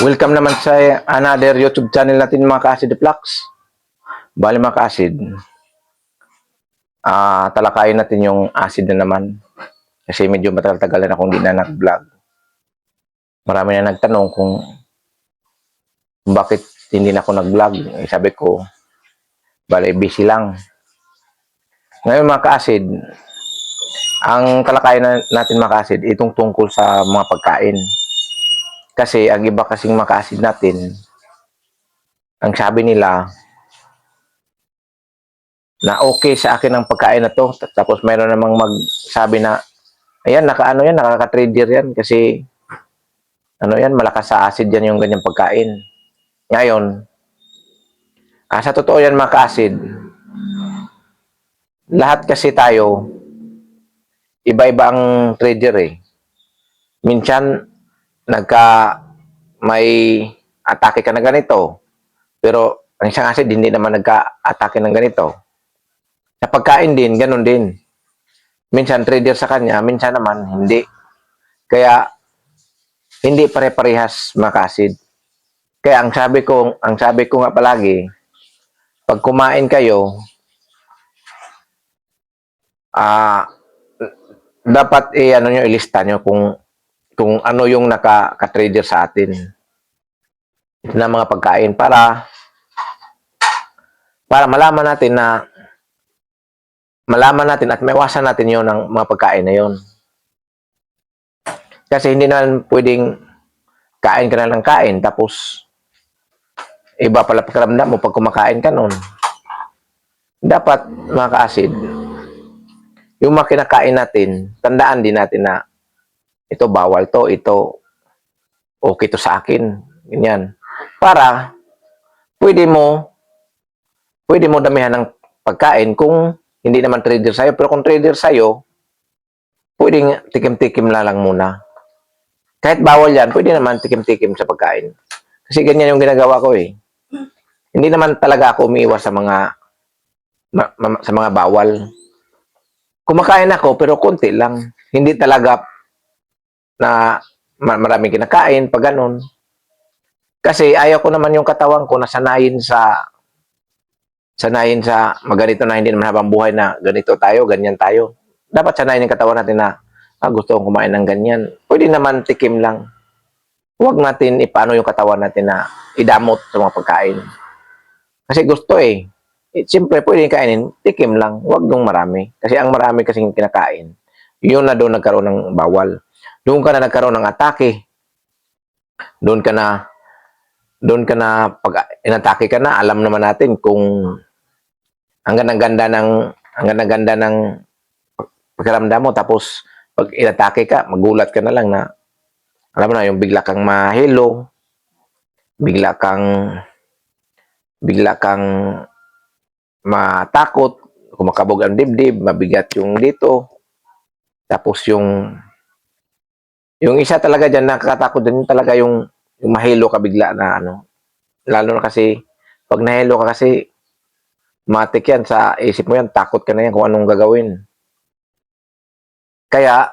Welcome naman sa another YouTube channel natin mga ka-acid Flux. Bali mga ka-acid, talakayin natin yung acid na naman. Kasi medyo matagal-tagal na akong hindi na nag-vlog. Marami na nagtanong kung bakit hindi na ako nag-vlog. Sabi ko, bali busy lang. Ngayon mga ka-acid, ang talakayin natin mga ka-acid, itong tungkol sa mga pagkain. Kasi ang iba kasing mga ka-acid natin, ang sabi nila, na okay sa akin ang pagkain na to. Tapos mayroon namang magsabi na, ayan, nakaka-trader yan kasi, malakas sa acid yan yung ganyang pagkain. Ngayon, sa totoo yan mga ka-acid, lahat kasi tayo, iba-iba ang trader eh. Minsan, may atake ka na ganito, pero ang isang acid, hindi naman nagka-atake ng ganito. Sa pagkain din, ganun din. Minsan trader sa kanya, minsan naman hindi. Kaya hindi pare-parehas makasid. Kaya ang sabi ko nga palagi, pag kumain kayo, dapat ilista nyo kung ano yung naka-trader sa atin na mga pagkain para malaman natin at maiwasan natin yon ng mga pagkain na yon. Kasi hindi naman pwedeng kain ka na ng kain tapos iba pala pakiramdam mo pag kumakain ka nun. Dapat mga ka-acid, yung mga kinakain natin, tandaan din natin na ito bawal to, ito okay to sa akin, ganyan. Para pwede mo damihan ng pagkain kung hindi naman trader sa'yo. Pero kung trader sa'yo, pwedeng tikim-tikim lang muna. Kahit bawal yan, pwede naman tikim-tikim sa pagkain. Kasi ganyan yung ginagawa ko eh. Hindi naman talaga ako umiiwas sa mga bawal. Kumakain ako pero konti lang. Hindi talaga na maraming kinakain pag ganun. Kasi ayaw ko naman yung katawan ko na sanayin sa maganito na hindi naman habang buhay na ganito tayo, ganyan tayo. Dapat sanayin yung katawan natin na gusto kong kumain ng ganyan. Pwede naman tikim lang. Huwag natin ipaano yung katawan natin na idamot sa mga pagkain. Kasi gusto eh. Siyempre, pwede kainin, tikim lang. Huwag nung marami. Kasi ang marami kasing kinakain, yun na doon nagkaroon ng bawal. Doon ka na nagkaroon ng atake. Doon ka na, pag inatake ka na, alam naman natin kung ang ganda ng pakiramdam mo. Tapos, pag inatake ka, magulat ka na lang na, alam mo na, yung bigla kang mahilo, bigla kang matakot, kumakabog ang dibdib, mabigat yung dito. Tapos yung isa talaga dyan, nakakatakot din talaga yung mahilo ka bigla na lalo na kasi, pag nahilo ka kasi, matik yan sa isip mo yan, takot ka na yan kung anong gagawin. Kaya,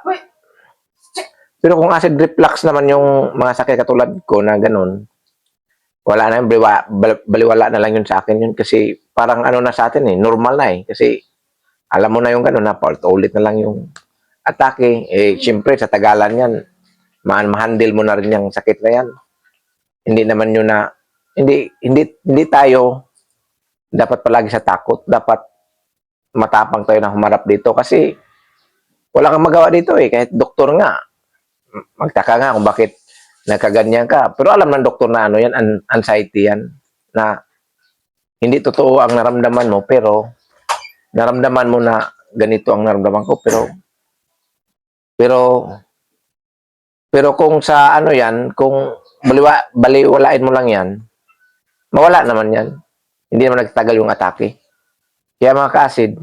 pero kung acid reflux naman yung mga sakit katulad ko na ganun, wala na yun, baliwala na lang yun sa akin yun kasi parang na sa atin eh, normal na eh. Kasi alam mo na yung gano'n na paulit na lang yung atake. Eh, siyempre sa tagalan yan, ma-handle mo na rin yung sakit na yan. Hindi naman yun na, hindi tayo dapat palagi sa takot. Dapat matapang tayo na humarap dito kasi wala kang magawa dito eh. Kahit doktor nga, magtaka nga kung bakit nagkaganyan ka. Pero alam ng doktor na yan, anxiety yan. Na hindi totoo ang naramdaman mo, pero naramdaman mo na ganito ang naramdaman ko. Pero kung sa yan, kung baliwalain mo lang yan, mawala naman yan. Hindi naman nagtatagal yung atake. Kaya mga ka-acid,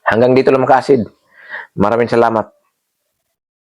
hanggang dito lang mga ka-acid. Maraming salamat.